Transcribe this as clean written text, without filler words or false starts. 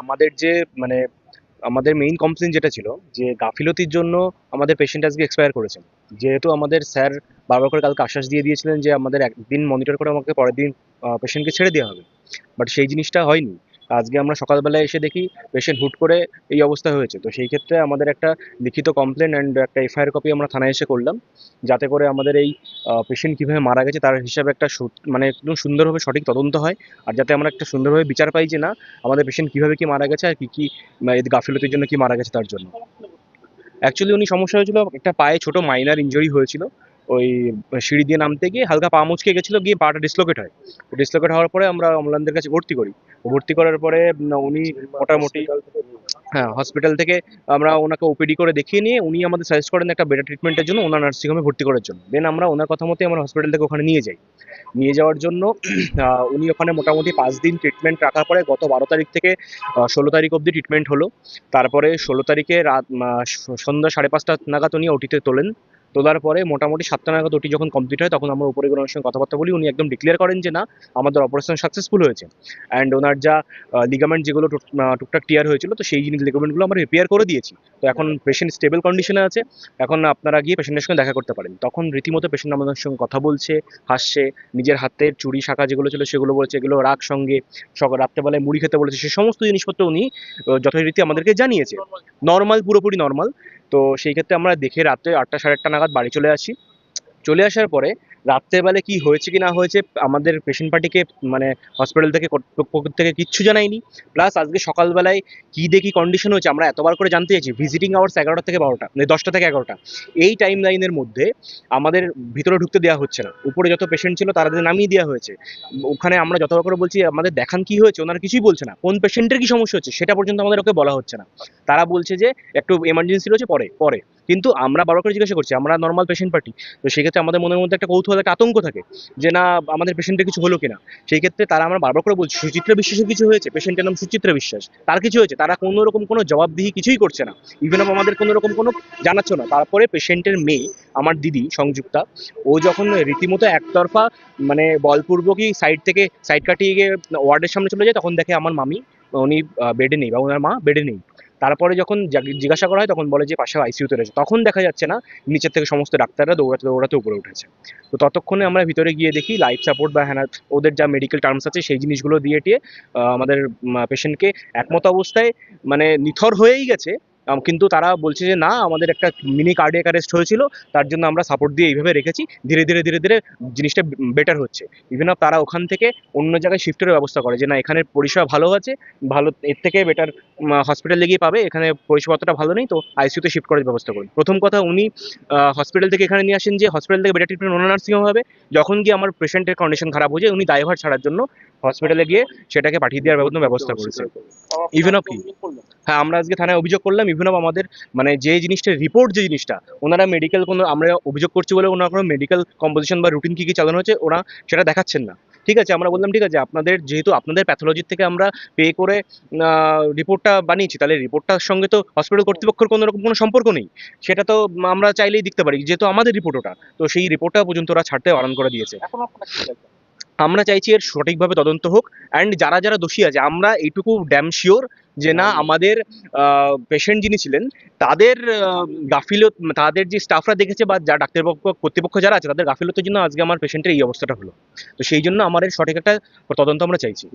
আমাদের যে মানে আমাদের মেইন কমপ্লেইন যেটা ছিল যে গাফিলতির জন্য আমাদের পেশেন্ট আজকে এক্সপায়ার করেছেন। যেহেতু আমাদের স্যার বারবার করে কালকে আশ্বাস দিয়ে দিয়েছিলেন যে আমাদের একদিন মনিটর করে আমাকে পরের দিন পেশেন্টকে ছেড়ে দেওয়া হবে, বাট সেই জিনিসটা হয়নি। আজকে আমরা সকালবেলায় এসে দেখি পেশেন্ট হুট করে এই অবস্থা হয়েছে। তো সেই ক্ষেত্রে আমাদের একটা লিখিত কমপ্লেন অ্যান্ড একটা এফআইআর কপি আমরা থানায় এসে করলাম, যাতে করে আমাদের এই পেশেন্ট কীভাবে মারা গেছে তার হিসাবে একটা মানে একদম সুন্দরভাবে সঠিক তদন্ত হয়। আর যাতে আমরা একটা সুন্দরভাবে বিচার পাই যে না, আমাদের পেশেন্ট কীভাবে কি মারা গেছে আর কী কী এই গাফিলতির জন্য কি মারা গেছে তার জন্য। অ্যাকচুয়ালি উনি সমস্যা হয়েছিল, একটা পায়ে ছোট মাইনার ইনজুরি হয়েছিল। ওই সিঁড়ি দিয়ে নামতে গিয়ে হালকা পা মুচকে গেছিল, গিয়ে পাটা ডিসলোকেট হয়। ডিসলোকেট হওয়ার পরে আমরা অম্লানদের কাছে ভর্তি করি। ভর্তি করার পরে উনি মোটামুটি, হ্যাঁ, হসপিটাল থেকে আমরা ওনাকে ওপিডি করে দেখিয়ে নিয়ে উনি আমাদের সাজেস্ট করেন একটা বেটার ট্রিটমেন্টের জন্য ওনার নার্সিংহোমে ভর্তি করার জন্য। দেন আমরা ওনার কথা মতোই আমরা হসপিটাল থেকে ওখানে নিয়ে যাই। নিয়ে যাওয়ার জন্য উনি ওখানে মোটামুটি 5 দিন ট্রিটমেন্ট রাখার পরে গত 12 তারিখ থেকে 16 তারিখ অবধি ট্রিটমেন্ট হলো। তারপরে 16 তারিখে রাত সন্ধ্যা 5:30 নাগাদ উনি ওটিতে তোলেন। তোলার পরে মোটামুটি 7টা নাগাদ ওটি যখন কমপ্লিট হয় তখন আমরা উপরে ওনার সঙ্গে কথাবার্তা বলি। উনি একদম ডিক্লেয়ার করেন যে না, আমাদের অপারেশন সাকসেসফুল হয়েছে। অ্যান্ড ওনার যা লিগামেন্ট যেগুলো টুকটাক টিয়ার হয়েছিল, তো সেই জিনিস লিগামেন্টগুলো আমরা রিপেয়ার করে দিয়েছি। তো এখন পেশেন্ট স্টেবল কন্ডিশনে আছে। এখন আপনারা গিয়ে পেশেন্টের সঙ্গে দেখা করতে পারেন। তখন রীতিমতো পেশেন্ট আমাদের সঙ্গে কথা বলছে, হাসছে, নিজের হাতের চুড়ি শাঁখা যেগুলো ছিল সেগুলো বলছে, এগুলো রাখ সঙ্গে, সকাল রাত্রেবেলায় মুড়ি খেতে বলেছে, সে সমস্ত জিনিসপত্র উনি যথারীতি আমাদেরকে জানিয়েছে। নর্মাল, পুরোপুরি নর্মাল। তো সেই ক্ষেত্রে আমরা দেখে রাত্রে 8টা 8:30 নাগাদ বাড়ি চলে আসি। চলে আসার পরে রাত্রেবেলায় কি হয়েছে কি না হয়েছে আমাদের পেশেন্ট পার্টিকে মানে হসপিটাল থেকে কর্তৃপক্ষ থেকে কিচ্ছু জানায়নি। প্লাস আজকে সকালবেলায় কি দেখি কন্ডিশন হয়েছে আমরা এতবার করে জানতে চাইছি। ভিজিটিং আওয়ার্স 11টা থেকে 12টা, মানে 10টা থেকে 11টা, এই টাইম লাইনের মধ্যে আমাদের ভিতরে ঢুকতে দেওয়া হচ্ছে না। উপরে যত পেশেন্ট ছিল তাদের নামিয়ে দেওয়া হয়েছে। ওখানে আমরা যতবার করে বলছি আমাদের দেখান কি হয়েছে, ওনারা কিছুই বলছে না। কোন পেশেন্টের কি সমস্যা হচ্ছে সেটা পর্যন্ত আমাদের ওকে বলা হচ্ছে না। তারা বলছে যে একটু এমার্জেন্সি রয়েছে, পরে পরে। কিন্তু আমরা বারবার করে জিজ্ঞাসা করছি, আমরা নর্মাল পেশেন্ট পার্টি। তো সেক্ষেত্রে আমাদের মনের মধ্যে একটা কৌতূহল, একটা আতঙ্ক থাকে যে না, আমাদের পেশেন্টের কিছু হলো কিনা। সেই ক্ষেত্রে তারা, আমরা বারবার করে বলছি সুচিত্রা বিশ্বাসের কিছু হয়েছে, পেশেন্টের নাম সুচিত্রা বিশ্বাস, তার কিছু হয়েছে, তারা কোনো রকম কোনো জবাবদিহি কিছুই করছে না। ইভেন আমাদের কোনো রকম কোনো জানাচ্ছ না। তারপরে পেশেন্টের মেয়ে, আমার দিদি সংযুক্তা, ও যখন রীতিমতো একতরফা মানে বলপূর্বকই সাইড থেকে সাইড কাটিয়ে গিয়ে ওয়ার্ডের সামনে চলে যায়, তখন দেখে আমার মামি উনি বেডে নেই বা ওনার মা বেডে নেই। তারপরে যখন জিজ্ঞাসা করা হয় তখন বলে যে পাশে আইসিইউতে রয়েছে। তখন দেখা যাচ্ছে না, নিচের থেকে সমস্ত ডাক্তাররা দৌড়াতে দৌড়াতে উপরে উঠেছে। তো ততক্ষণে আমরা ভিতরে গিয়ে দেখি লাইফ সাপোর্ট বা হ্যানা ওদের যা মেডিকেল টার্মস আছে সেই জিনিসগুলো দিয়ে টিয়ে আমাদের পেশেন্টকে একমত অবস্থায় মানে নিথর হয়েই গেছে। কিন্তু তারা বলছে যে না, আমাদের একটা মিনি কার্ডিয়াক অ্যারেস্ট হয়েছিল, তার জন্য আমরা সাপোর্ট দিয়ে এইভাবে রেখেছি, ধীরে ধীরে ধীরে ধীরে জিনিসটা বেটার হচ্ছে। ইভেন তারা ওখান থেকে অন্য জায়গায় শিফটের ব্যবস্থা করে যে না, এখানের পরিষেবা ভালো আছে, ভালো, এর থেকে বেটার হসপিটালে গিয়ে পাবে, এখানে পরিষেবা অতটা ভালো নেই, তো আইসিইউতে শিফট করার ব্যবস্থা করুন। প্রথম কথা উনি হসপিটাল থেকে এখানে নিয়ে আসেন যে হসপিটাল থেকে বেটার ট্রিটমেন্ট অন্য নার্সিংহোম হবে। যখন গিয়ে আমার পেশেন্টের কন্ডিশন খারাপ হয়ে যায় উনি দায়ভার ছাড়ার জন্য হসপিটালে গিয়ে সেটাকে পাঠিয়ে দেওয়ার ব্যবস্থা করেছে। ইভেন অফ কি, হ্যাঁ, আমরা আজকে থানায় অভিযোগ করলাম। ইভেন অফ আমাদের মানে যে জিনিসটা রিপোর্ট, যে জিনিসটা ওনারা মেডিকেল, কোনো আমরা অভিযোগ করছি বলে ওনারা কোনো মেডিকেল কম্পোজিশন বা রুটিন কী কী চালানো হচ্ছে ওরা সেটা দেখাচ্ছেন না। ঠিক আছে, আমরা বললাম ঠিক আছে, আপনাদের যেহেতু আপনাদের প্যাথোলজির থেকে আমরা পে করে রিপোর্টটা বানিয়েছি, তাহলে রিপোর্টটার সঙ্গে তো হসপিটাল কর্তৃপক্ষের কোনো রকম কোনো সম্পর্ক নেই। সেটা তো আমরা চাইলেই দেখতে পারি, যেহেতু আমাদের রিপোর্ট ওটা। তো সেই রিপোর্টটা পর্যন্ত ওরা ছাড়তে বারণ করে দিয়েছে। আমরা চাইছি এর সঠিকভাবে তদন্ত হোক। অ্যান্ড যারা যারা দোষী আছে, আমরা এইটুকু ড্যাম শিওর যে না, আমাদের পেশেন্ট যিনি ছিলেন তাদের গাফিলত, তাদের যে স্টাফরা দেখেছে বা যা ডাক্তারপক্ষ কর্তৃপক্ষ যারা আছে তাদের গাফিলতের জন্য আজকে আমার পেশেন্টের এই অবস্থাটা হলো। তো সেই জন্য আমার এর সঠিক একটা তদন্ত আমরা চাইছি।